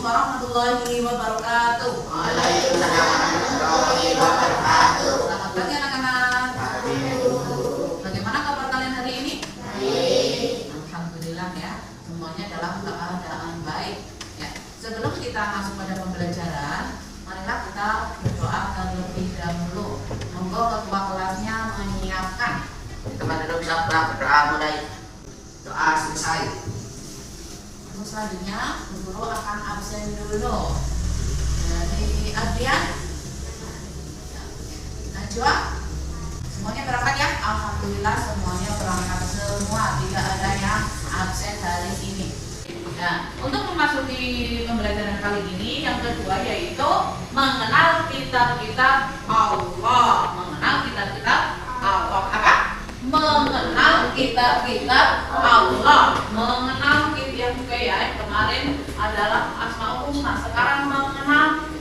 warahmatullahi wabarakatuh. Waalaikumsalam warahmatullahi wabarakatuh. Selamat pagi anak-anak. Bagaimana kabar kalian hari ini? Baik. Alhamdulillah ya, semuanya dalam keadaan baik. Ya, sebelum kita masuk pada pembelajaran, marilah kita berdoa terlebih dahulu. Monggo ketua kelasnya menyiapkan. Teman-teman bisa berdoa mulai doa selesai. Selanjutnya, Bu Guru akan absen dulu. Dari Adrian, Najwa, semuanya berangkat ya? Alhamdulillah semuanya berangkat semua, tidak ada yang absen hari ini. Nah, untuk memasuki pembelajaran kali ini, yang kedua yaitu mengenal kitab-kitab Allah. Mengenal kitab-kitab Allah apa? Mengenal kitab-kitab Allah. Mengenal yang juga ya, kemarin adalah Asmaul Husna, sekarang mengenal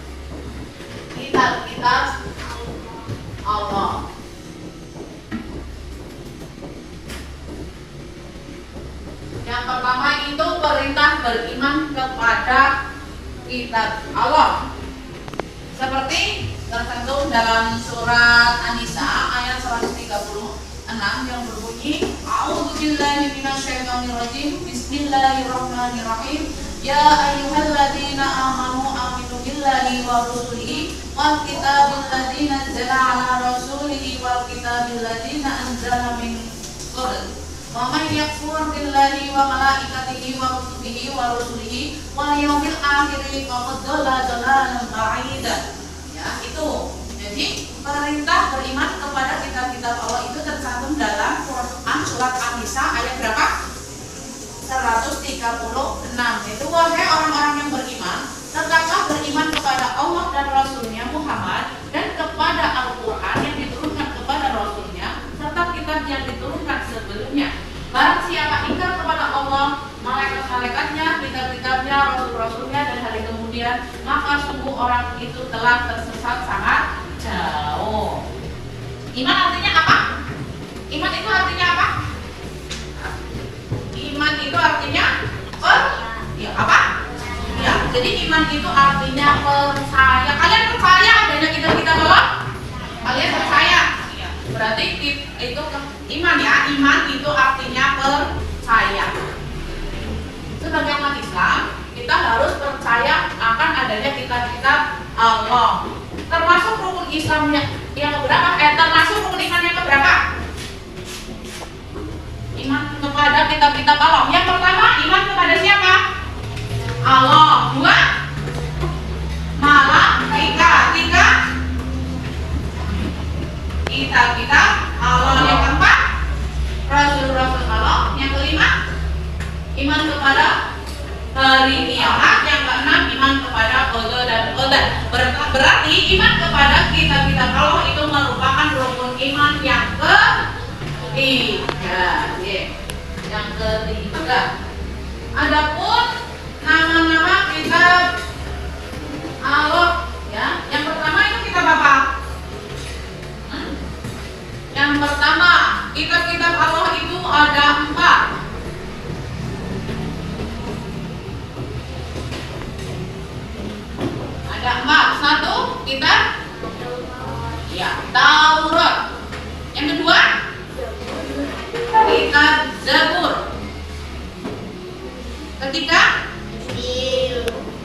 kitab-kitab Allah. Yang pertama itu perintah beriman kepada kitab Allah, seperti tercantum dalam surat An-Nisa ayat 136 yang berbunyi A'udzubillahi minasyaitonirrajim. Bismillahirrahmanirrahim. Ya ayyuhalladzina amanu aminu billahi wa rusulihi wal kitabil ladzi nazzala ala rasulihi wal kitabil ladzi anzala min qabl. Wa may yakfur billahi wa malaikatihi wa kutubihi wa rusulihi wal yaumil akhir faqad dhalla dhalalan ba'ida. Ya, itu. Jadi perintah beriman kepada kitab-kitab Allah itu tercantum dalam Quran surat An-Nisa ayat berapa? 136. Itu wahai orang-orang yang beriman, tetaplah beriman kepada Allah dan Rasulnya Muhammad dan kepada Al-Quran yang diturunkan kepada Rasulnya serta kitab yang diturunkan sebelumnya. Barang siapa ingkar kepada Allah, malaikat-malaikatnya, kitab-kitabnya, rasul-rasulnya dan hari kemudian, maka sungguh orang itu telah tersesat sangat jauh. Iman artinya apa? Iman itu artinya apa? Iman itu artinya ya apa? Ya, jadi iman itu artinya percaya. Kalian percaya adanya kitab-kitab Allah? Kalian percaya? Ya, berarti itu iman ya. Iman itu artinya percaya. Sebagai umat Islam, kita harus percaya akan adanya kitab-kitab Allah. Termasuk rukun Islam yang keberapa? Termasuk rukun iman yang keberapa? Iman kepada kitab-kitab Allah. Yang pertama, iman kepada siapa? Allah. Dua, malaikat. Tiga, kitab-kitab Allah. Yang keempat, rasul-rasul Allah. Yang kelima, iman kepada hari kiamat. Yang keenam, iman kepada qada dan qadar. Berarti iman kepada kitab-kitab Allah itu merupakan rukun iman yang ketiga. Yang ketiga. Adapun nama-nama kitab Allah ya. Yang pertama itu kitab apa? Yang pertama, kitab-kitab Allah itu ada 4. Ada 4. Satu, kitab ya, Taurat. Yang kedua, kitab Zabur. Ketiga,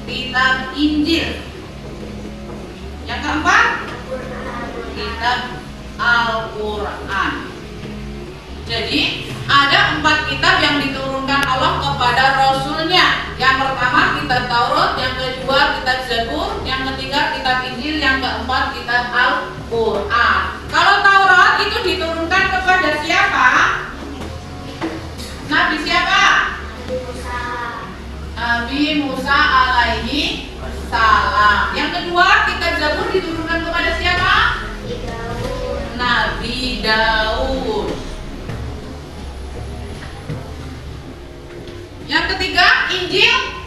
kitab Injil. Yang keempat, kitab Al-Quran. Jadi ada 4 kitab yang diturunkan Allah kepada Rasulnya. Yang pertama kitab Taurat, yang kedua kitab Zabur, yang ketiga kitab Injil, yang keempat kitab Al-Quran. Kalau Taurat itu diturunkan kepada siapa? Nabi siapa? Nabi Musa alaihi salam. Yang kedua kitab Zabur diturunkan kepada siapa? Nabi Daud. Yang ketiga, Injil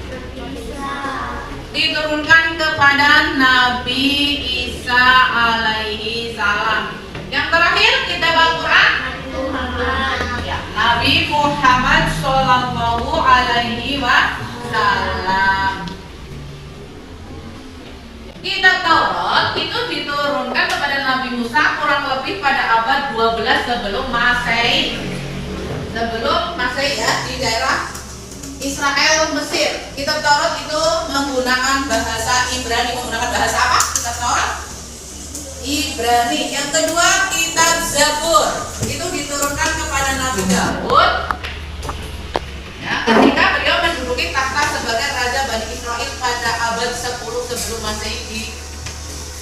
diturunkan kepada Nabi Isa alaihi salam. Yang terakhir, kitab Al-Quran ya, Nabi Muhammad sallallahu alaihi wasallam. 12 sebelum Masehi. Sebelum Masehi ya, di daerah Israel, Mesir. Kitab Taurat itu menggunakan bahasa Ibrani. Menggunakan bahasa apa? Kitab Taurat Ibrani. Yang kedua, kitab Zabur. Itu diturunkan kepada Nabi Daud. Ya, ketika beliau menduduki takhta sebagai raja Bani Israel pada abad 10 sebelum Masehi di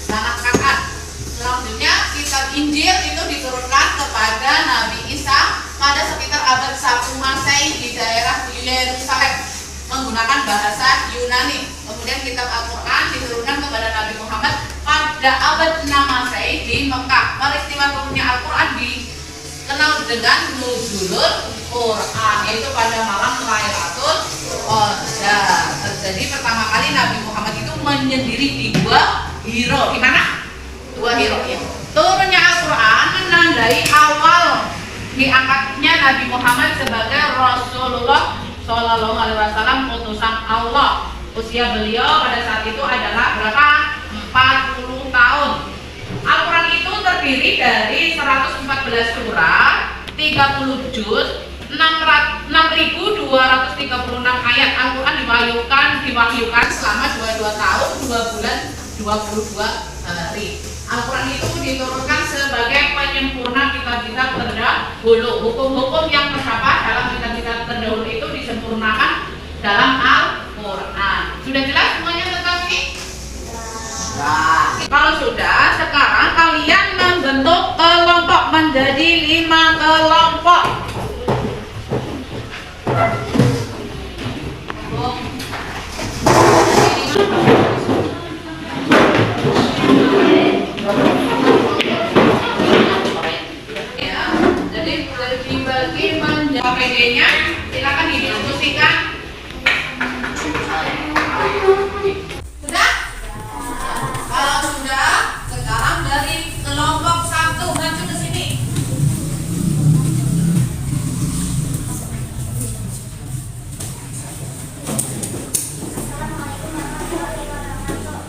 tanah Kanaan. Selanjutnya, kitab Injil itu diturunkan kepada Nabi Isa pada sekitar abad 1 Masehi di daerah Yerusalem menggunakan bahasa Yunani. Kemudian kitab Al-Quran diturunkan kepada Nabi Muhammad pada abad 6 Masehi di Mekah. Peristiwa turunnya Al-Quran dikenal dengan Nuzulul Quran, yaitu pada malam Lailatul Qadar. Terjadi pertama kali Nabi Muhammad itu menyendiri di Gua Hiro. Di mana? Gua Hiro ya. Turunnya Al-Quran menandai awal diangkatnya Nabi Muhammad sebagai Rasulullah Shallallahu Alaihi Wasallam, utusan Allah. Usia beliau pada saat itu adalah berapa? 40 tahun. Al-Quran itu terdiri dari 114 surat, 30 juz, 6.236 ayat. Al-Quran diwahyukan selama 22 tahun, 2 bulan, 22 hari. Al-Quran itu diturunkan sebagai penyempurna kitab-kitab terdahulu. Hukum-hukum yang terdapat dalam kitab-kitab terdahulu itu disempurnakan dalam Al-Quran. Sudah jelas semuanya tentang ini? Kalau sudah, sekarang kalian membentuk kelompok menjadi 5 kelompok. Ya, jadi dibagi menjadi PD-nya, silakan didiskusikan. Sudah? Kalau sudah, sekarang dari kelompok 1 maju ke sini.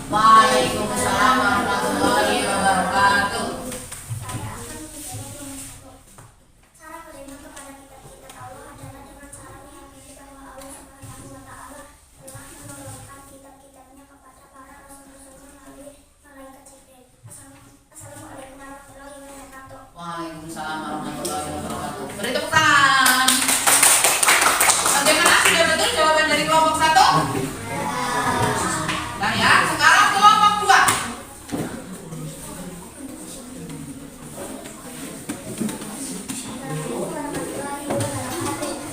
Waalaikumsalam warahmatullahi wabarakatuh. Cara beriman kepada kitab-kitab Allah adalah dengan cara meyakini bahwa Allah Subhanahu wa Ta'ala telah menurunkan kitab-kitabnya kepada para rasul-rasulnya melalui malaikat Jibril. Assalamualaikum warahmatullahi wabarakatuh. Waalaikumsalam warahmatullahi wabarakatuh. Beri tepuk tangan. Bagaimana? Sudah betul jawaban dari kelompok 1? Nah ya, sekarang kelompok 2.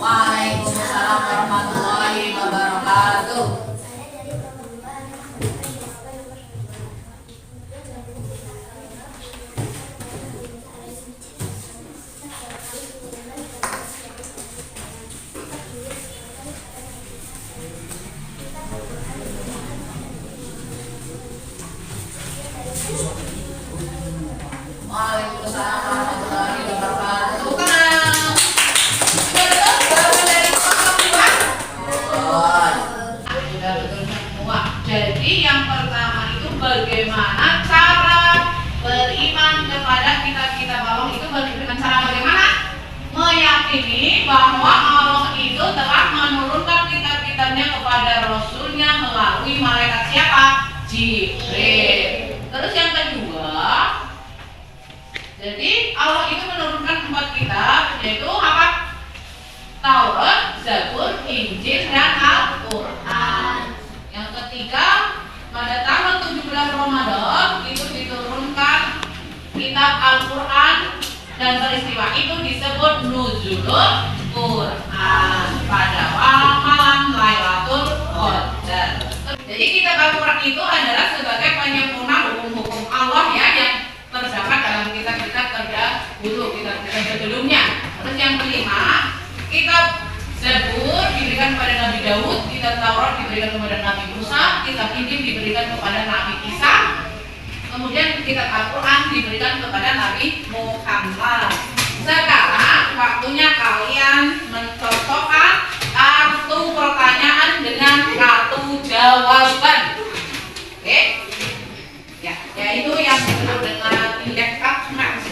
Waalaikumsalam warahmatullahi wabarakatuh. Saya dari kelompok 2 yang menyampaikan jawaban nomor 2. Waalaikumsalam warahmatullahi wabarakatuh. Tepuk tangan. Sudah betul jawaban dari kelompok 2? Sudah betul semua. Jadi yang pertama itu bagaimana cara beriman kepada kitab-kitab Allah itu dengan cara bagaimana? Meyakini bahwa Allah itu telah menurunkan kitab-kitabnya kepada Rasulnya melalui malaikat siapa? Jibril. Terus yang kedua, jadi Allah itu menurunkan 4 kitab, yaitu apa? Taurat, Zabur, Injil, dan Al-Quran. Yang ketiga, pada tanggal 17 Ramadan itu diturunkan kitab Al-Quran dan peristiwa itu disebut Nuzulul Quran pada malam Lailatul Qadar. Jadi kitab Al-Quran itu adalah sebagai penyempurna hukum-hukum Allah ya yang terdapat dalam kitab-kitab terdahulu, kitab-kitab sebelumnya. Terus yang kelima, kitab Zabur diberikan kepada Nabi Daud, kitab Taurat diberikan kepada Nabi Musa, kitab Injil diberikan kepada Nabi Isa, kemudian kitab Al-Quran diberikan kepada Nabi Muhammad. Sekarang waktunya kalian mencocokkan kartu pertanyaan dengan kartu jawaban. Oke? Ya, yaitu yang disebut dengan indeks max.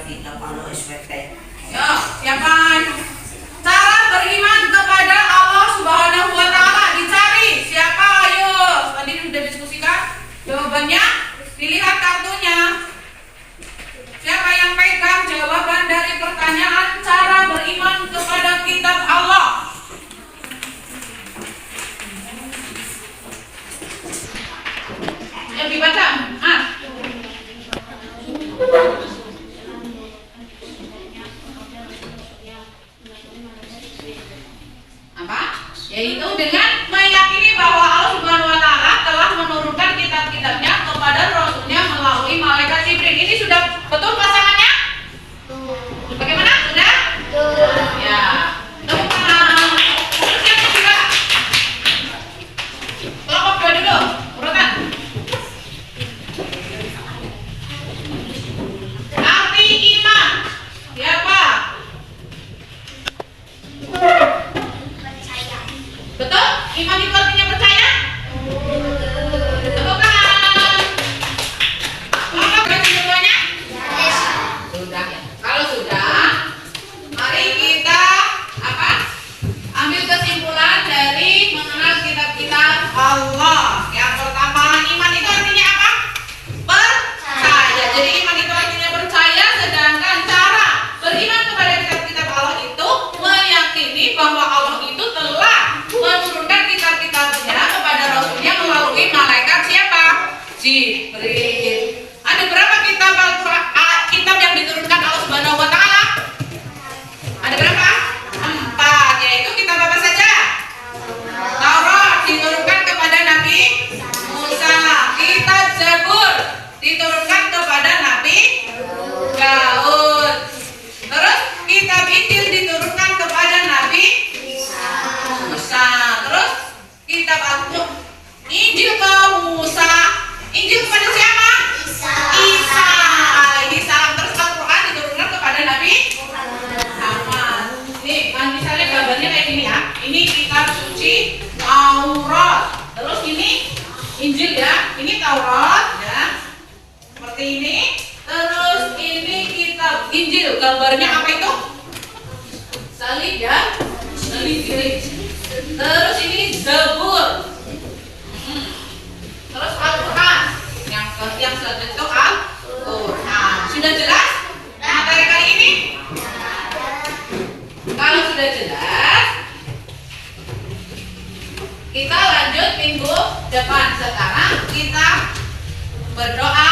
kitab Allah SPT. Yo, siapa? Cara beriman kepada Allah Subhanahu wa taala dicari. Siapa? Ayo. Tadi sudah diskusikan. Jawabannya dilihat kartunya. Siapa yang pegang jawaban dari pertanyaan cara beriman kepada kitab Allah? Yang dibaca. Apa? Yaitu dengan meyakini bahwa Allah Subhanahu wa taala telah menurunkan kitab-kitabnya kepada rasulnya melalui malaikat Jibril. Ini sudah betul pasangannya? Bagaimana? Sudah? Ya. Tepuk tangan. Terus yang ketiga. Kelompok 2 dulu. Urutan. Arti iman. Siapa? Percaya. Betul? Iman itu artinya percaya? Tepuk tangan. Apakah berarti semuanya? Sudah ya. Kalau sudah, mari kita ambil kesimpulan dari mengenal kitab-kitab Allah. Yang pertama, iman itu artinya apa? Percaya. Jadi iman itu artinya percaya, sedangkan cara beriman kepada kitab-kitab Allah itu meyakini bahwa Allah itu telah menurunkan kitab-kitabnya kepada rasulnya melalui malaikat siapa? Jibril. Ada berapa kitab kitab yang diturunkan Allah Subhanahu wa taala? Ada berapa? 4, yaitu kitab apa saja? Taurat diturunkan kepada Nabi Musa, kitab Zabur diturunkan kepada Nabi Daud. Terus kitab Injil diturunkan kepada Nabi Musa. Terus kitab Injil ke Musa. Injil kepada siapa? Isa alaihi salam. Terus Al-Quran diturunkan kepada Nabi Muhammad. Nih, kan misalnya gambarnya kayak gini ya. Ini kitab suci Taurat. Terus ini Injil ya. Ini Taurat ya. Seperti ini. Terus ini kitab Injil. Gambarnya apa itu? Salib ya. Salib. Terus ini Zabur. Terus Al-Quran. Yang selanjutnya itu Al-Quran. Sudah jelas materi kali ini? Kalau sudah jelas, kita lanjut minggu depan. Sekarang kita berdoa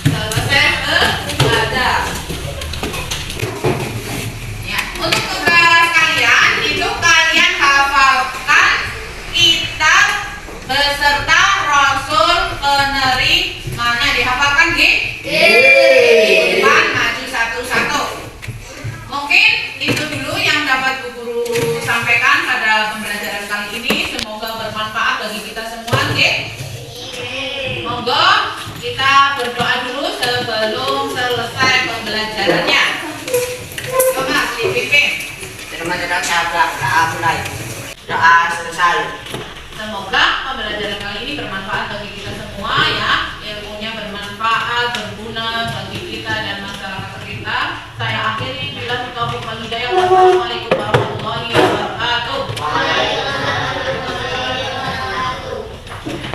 selesai belajar. Ya, untuk tugas kalian itu kalian hafalkan kitab beserta rasul penerimanya. Dihafalkan depan maju satu-satu. Mungkin itu dulu yang dapat Bu Guru sampaikan pada pembelajaran kali ini. Semoga bermanfaat bagi kita semua. Monggo kita berdoa dulu sebelum selesai pembelajarannya. Coba dipimpin. Terima kasih mulai. Doa selesai. Semoga pembelajaran kali ini bermanfaat bagi kita semua ya. Ilmunya bermanfaat, berguna bagi kita dan masyarakat kita. Saya akhiri bila taufiq wal hidayah. Wassalamualaikum